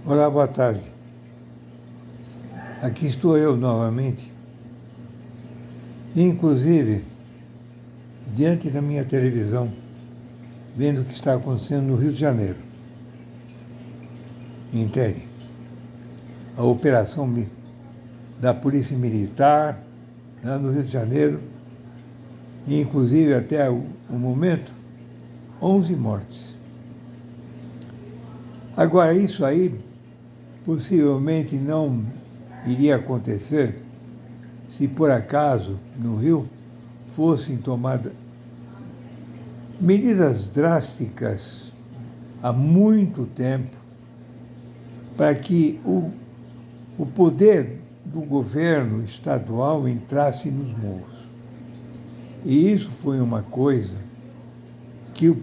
Olá, boa tarde. Aqui estou eu novamente, inclusive diante da minha televisão, vendo o que está acontecendo no Rio de Janeiro. Entende? A operação da Polícia Militar, né, no Rio de Janeiro, e inclusive até o momento, 11 mortes. Agora, isso aí possivelmente não iria acontecer se por acaso no Rio fossem tomadas medidas drásticas há muito tempo para que o poder do governo estadual entrasse nos morros. E isso foi uma coisa que o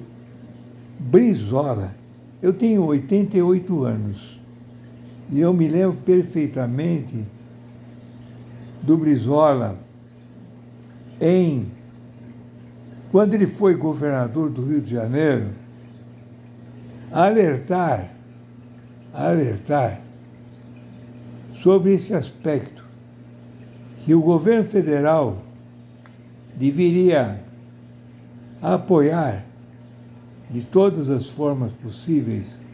Brizola, eu tenho 88 anos, e eu me lembro perfeitamente do Brizola quando ele foi governador do Rio de Janeiro, alertar sobre esse aspecto, que o governo federal deveria apoiar de todas as formas possíveis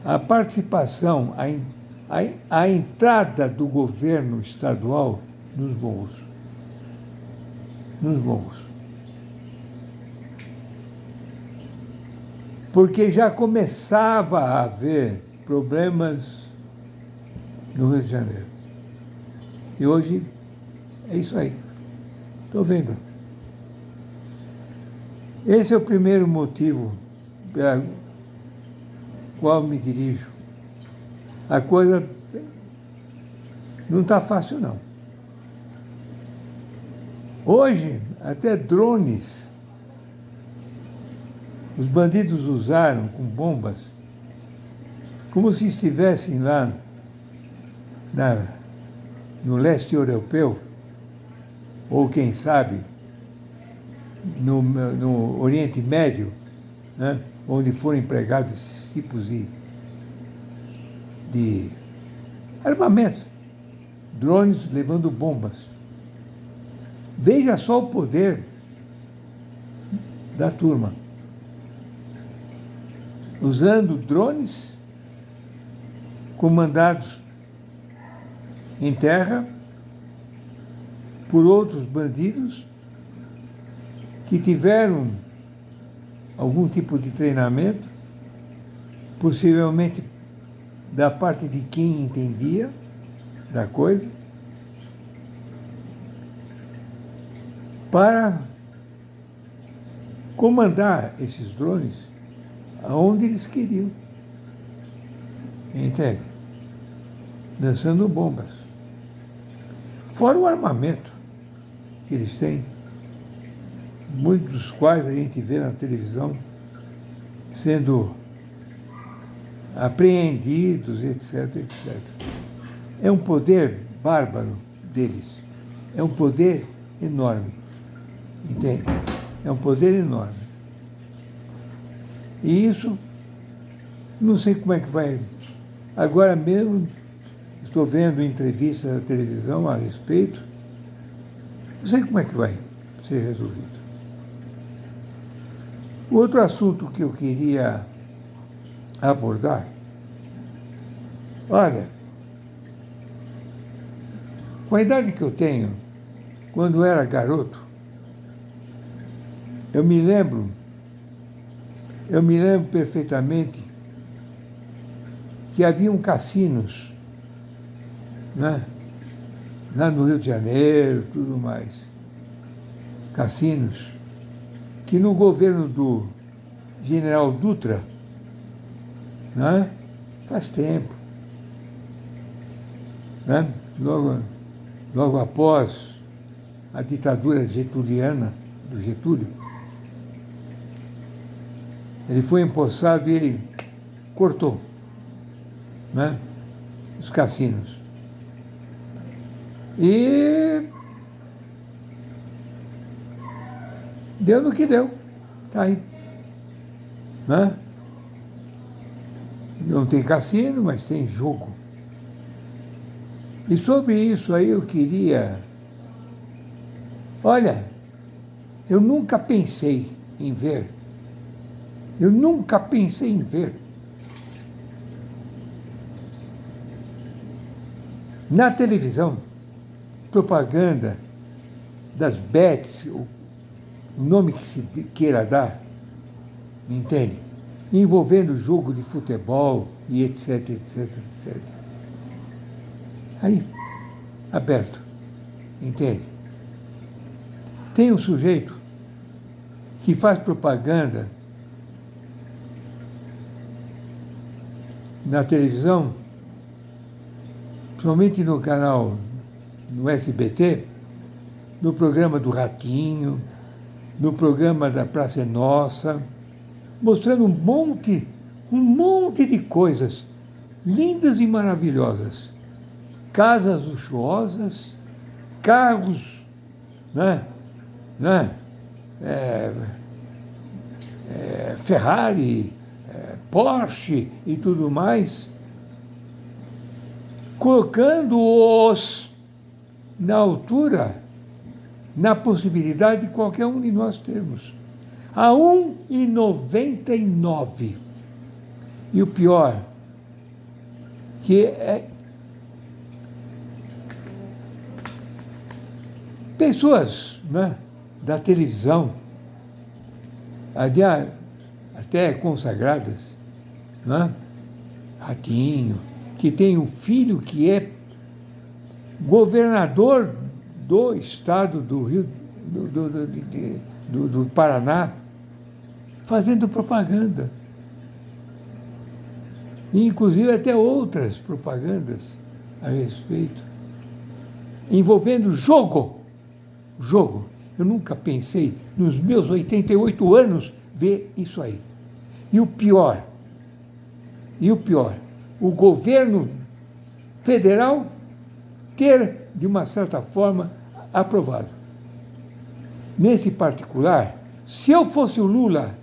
a participação, a entrada do governo estadual nos morros. Porque já começava a haver problemas no Rio de Janeiro. E hoje é isso aí. Estou vendo. Esse é o primeiro motivo pelo qual me dirijo. A coisa não está fácil, não. Hoje, até drones, os bandidos usaram com bombas, como se estivessem lá no leste europeu, ou quem sabe, no Oriente Médio, né, onde foram empregados esses tipos de armamento, drones levando bombas. Veja só o poder da turma. Usando drones comandados em terra por outros bandidos que tiveram algum tipo de treinamento, possivelmente da parte de quem entendia da coisa, para comandar esses drones aonde eles queriam. Entende? Lançando bombas. Fora o armamento que eles têm, muitos dos quais a gente vê na televisão sendo apreendidos, etc, etc. É um poder bárbaro deles. É um poder enorme. Entende? É um poder enorme. E isso, não sei como é que vai. Agora mesmo, estou vendo entrevistas na televisão a respeito. Não sei como é que vai ser resolvido. O outro assunto que eu queria abordar, olha, com a idade que eu tenho, quando eu era garoto, eu me lembro perfeitamente que haviam cassinos, né, lá no Rio de Janeiro, tudo mais. Cassinos que no governo do general Dutra, né, faz tempo, né, logo após a ditadura getuliana, do Getúlio, ele foi empossado e ele cortou, né, os cassinos. E deu no que deu. Está aí. Né? Não tem cassino, mas tem jogo. E sobre isso aí eu queria... Olha, eu nunca pensei em ver. Eu nunca pensei em ver. Na televisão, propaganda das bets, o nome que se queira dar, entende? Envolvendo jogo de futebol e etc, etc, etc. Aí, aberto, entende? Tem um sujeito que faz propaganda na televisão, principalmente no canal, no SBT, no programa do Ratinho, no programa da Praça é Nossa, mostrando um monte de coisas lindas e maravilhosas. Casas luxuosas, carros, né? Ferrari, Porsche e tudo mais, colocando-os na altura, na possibilidade de qualquer um de nós termos. A R$ 1,99. E o pior, que é pessoas, né, da televisão, até consagradas, né, Ratinho, que tem um filho que é governador do estado do Rio, do Paraná, fazendo propaganda. E, inclusive, até outras propagandas a respeito, envolvendo jogo. Jogo. Eu nunca pensei, nos meus 88 anos, ver isso aí. E o pior, o governo federal ter, de uma certa forma, aprovado. Nesse particular, se eu fosse o Lula,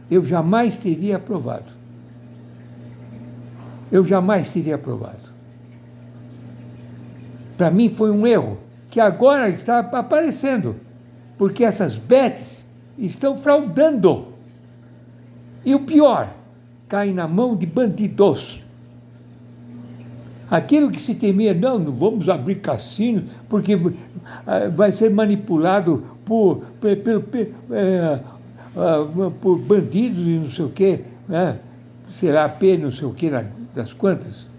eu jamais teria aprovado. Eu jamais teria aprovado. Para mim foi um erro, que agora está aparecendo, porque essas bets estão fraudando. E o pior, cai na mão de bandidos. Aquilo que se temia, não vamos abrir cassino, porque vai ser manipulado por bandidos e não sei o quê, né? Será P não sei o quê das quantas.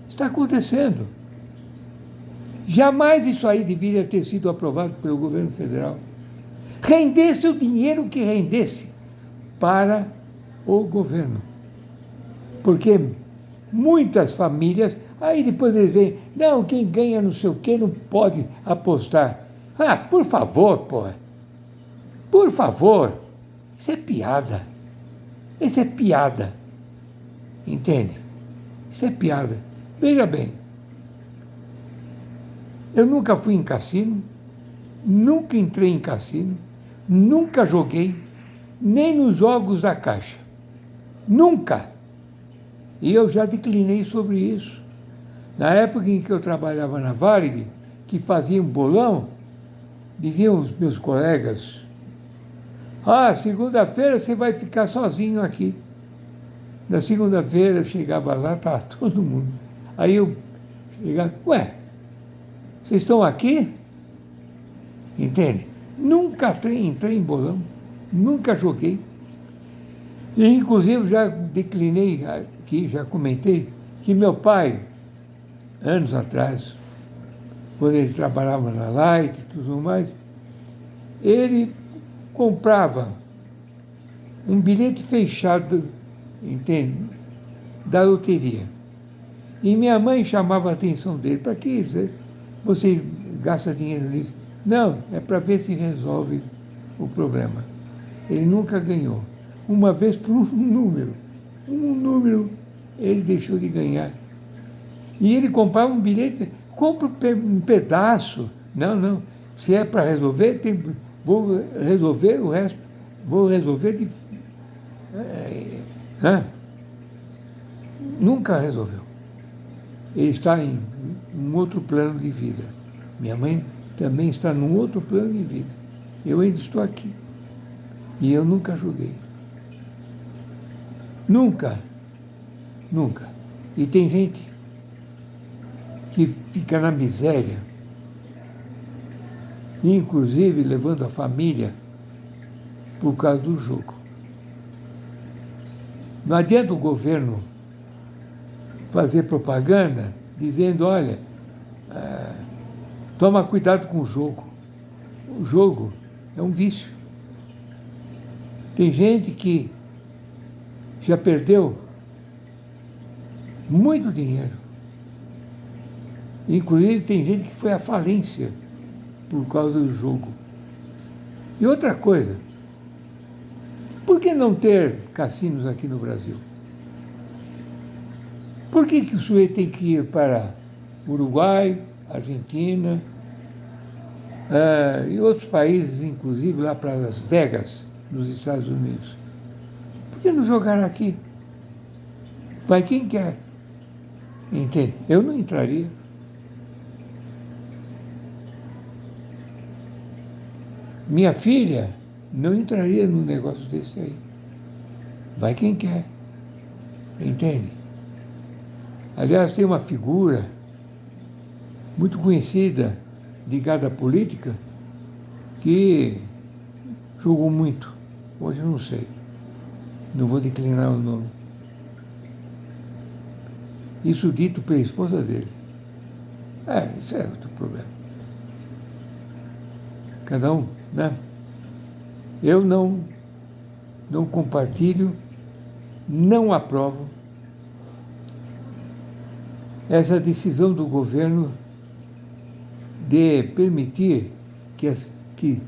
Está acontecendo. Jamais isso aí deveria ter sido aprovado pelo governo federal. Rendesse o dinheiro que rendesse para o governo. Porque muitas famílias, aí depois eles veem, não, quem ganha não sei o quê não pode apostar. Ah, por favor, pô. Por favor. Isso é piada. Isso é piada. Entende? Isso é piada. Veja bem, eu nunca fui em cassino, nunca entrei em cassino, nunca joguei, nem nos jogos da Caixa. Nunca. E eu já declinei sobre isso. Na época em que eu trabalhava na Varig, que fazia um bolão, diziam os meus colegas, segunda-feira você vai ficar sozinho aqui. Na segunda-feira eu chegava lá, estava todo mundo. Aí eu chegava, vocês estão aqui? Entende? Nunca entrei em bolão, nunca joguei. E, inclusive, já declinei aqui, já comentei, que meu pai, anos atrás, quando ele trabalhava na Light e tudo mais, ele comprava um bilhete fechado, entende, da loteria. E minha mãe chamava a atenção dele, para que você gasta dinheiro nisso? Não, é para ver se resolve o problema. Ele nunca ganhou. Uma vez por um número, ele deixou de ganhar. E ele comprava um bilhete, compra um pedaço. Não, se é para resolver, vou resolver o resto, vou resolver Nunca resolveu. Ele está em um outro plano de vida. Minha mãe também está num outro plano de vida. Eu ainda estou aqui. E eu nunca julguei. Nunca. Nunca. E tem gente que fica na miséria, inclusive levando a família por causa do jogo. Não adianta o governo fazer propaganda dizendo, olha, toma cuidado com o jogo. O jogo é um vício. Tem gente que já perdeu muito dinheiro. Inclusive tem gente que foi à falência por causa do jogo. E outra coisa, por que não ter cassinos aqui no Brasil? Por que o sujeito tem que ir para Uruguai, Argentina e outros países, inclusive lá para Las Vegas, nos Estados Unidos? Por que não jogar aqui? Vai quem quer. Entende? Eu não entraria. Minha filha não entraria num negócio desse aí. Vai quem quer. Entende? Aliás, tem uma figura muito conhecida, ligada à política, que jogou muito. Hoje eu não sei. Não vou declinar o nome. Isso dito pela esposa dele. Isso é outro problema. Cada um, né? Eu não compartilho, não aprovo essa decisão do governo de permitir que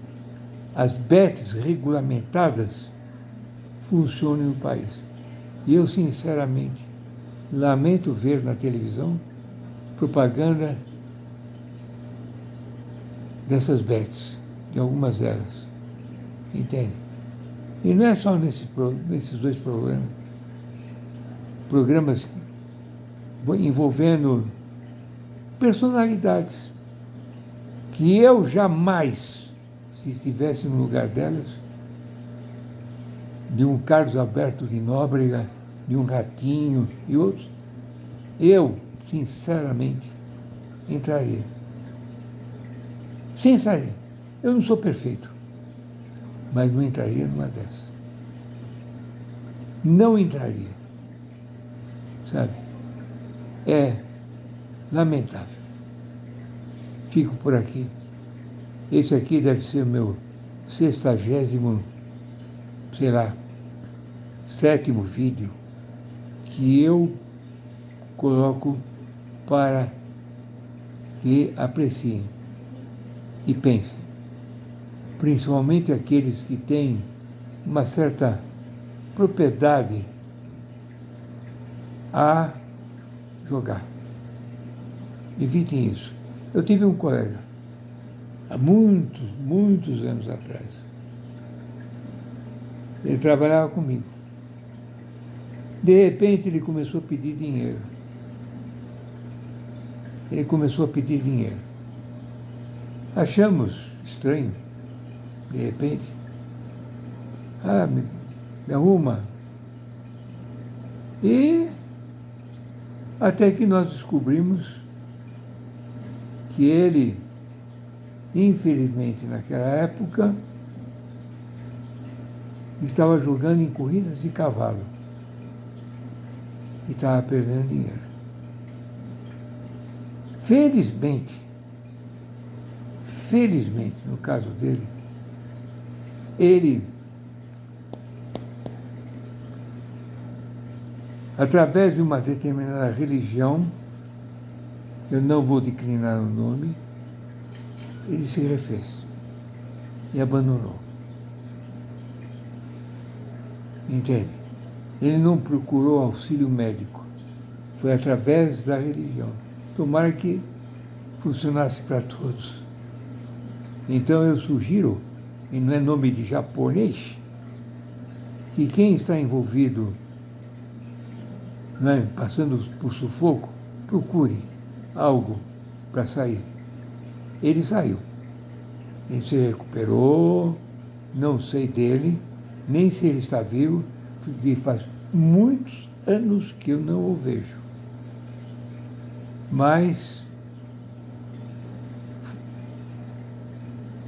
as bets regulamentadas funcionem no país. E eu, sinceramente, lamento ver na televisão propaganda dessas bets, de algumas delas. Entende? E não é só nesses dois programas envolvendo personalidades que eu jamais, se estivesse no lugar delas, de um Carlos Alberto de Nóbrega, de um Ratinho e outros, eu, sinceramente, entraria. Sinceramente, eu não sou perfeito, mas não entraria numa dessas. Não entraria. Sabe? É lamentável. Fico por aqui. Esse aqui deve ser o meu 60º, sei lá, 7º vídeo que eu coloco para que apreciem e pensem. Principalmente aqueles que têm uma certa propriedade a jogar. Evitem isso. Eu tive um colega, há muitos anos atrás. Ele trabalhava comigo. De repente, ele começou a pedir dinheiro. Achamos estranho, de repente. Me arruma. E até que nós descobrimos que ele, infelizmente, naquela época, estava jogando em corridas de cavalo e estava perdendo dinheiro. Felizmente, no caso dele, ele, através de uma determinada religião, eu não vou declinar o nome, ele se refez e abandonou. Entende? Ele não procurou auxílio médico. Foi através da religião. Tomara que funcionasse para todos. Então eu sugiro, e não é nome de japonês, que quem está envolvido né, passando por sufoco, procure algo para sair. Ele saiu. Ele se recuperou, não sei dele, nem se ele está vivo, porque faz muitos anos que eu não o vejo. Mas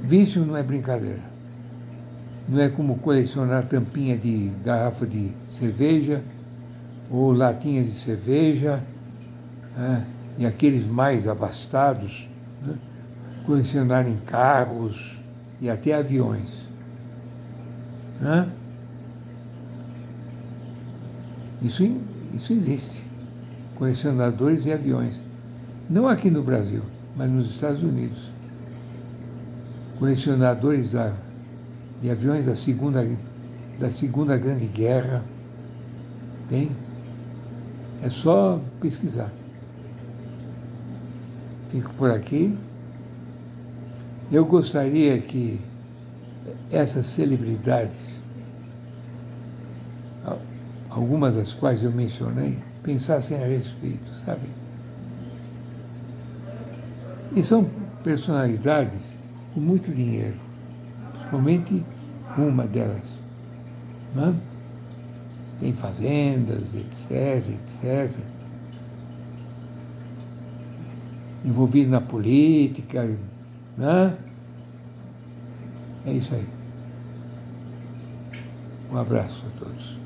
vício não é brincadeira. Não é como colecionar tampinha de garrafa de cerveja ou latinha de cerveja, né? E aqueles mais abastados, né? Colecionarem carros e até aviões. Né? Isso existe. Colecionadores de aviões. Não aqui no Brasil, mas nos Estados Unidos. Colecionadores de aviões da Segunda Grande Guerra. Tem? É só pesquisar. Fico por aqui. Eu gostaria que essas celebridades, algumas das quais eu mencionei, pensassem a respeito, sabe? E são personalidades com muito dinheiro, principalmente uma delas. Né? Tem fazendas, etc, etc. Envolvido na política, né? É isso aí. Um abraço a todos.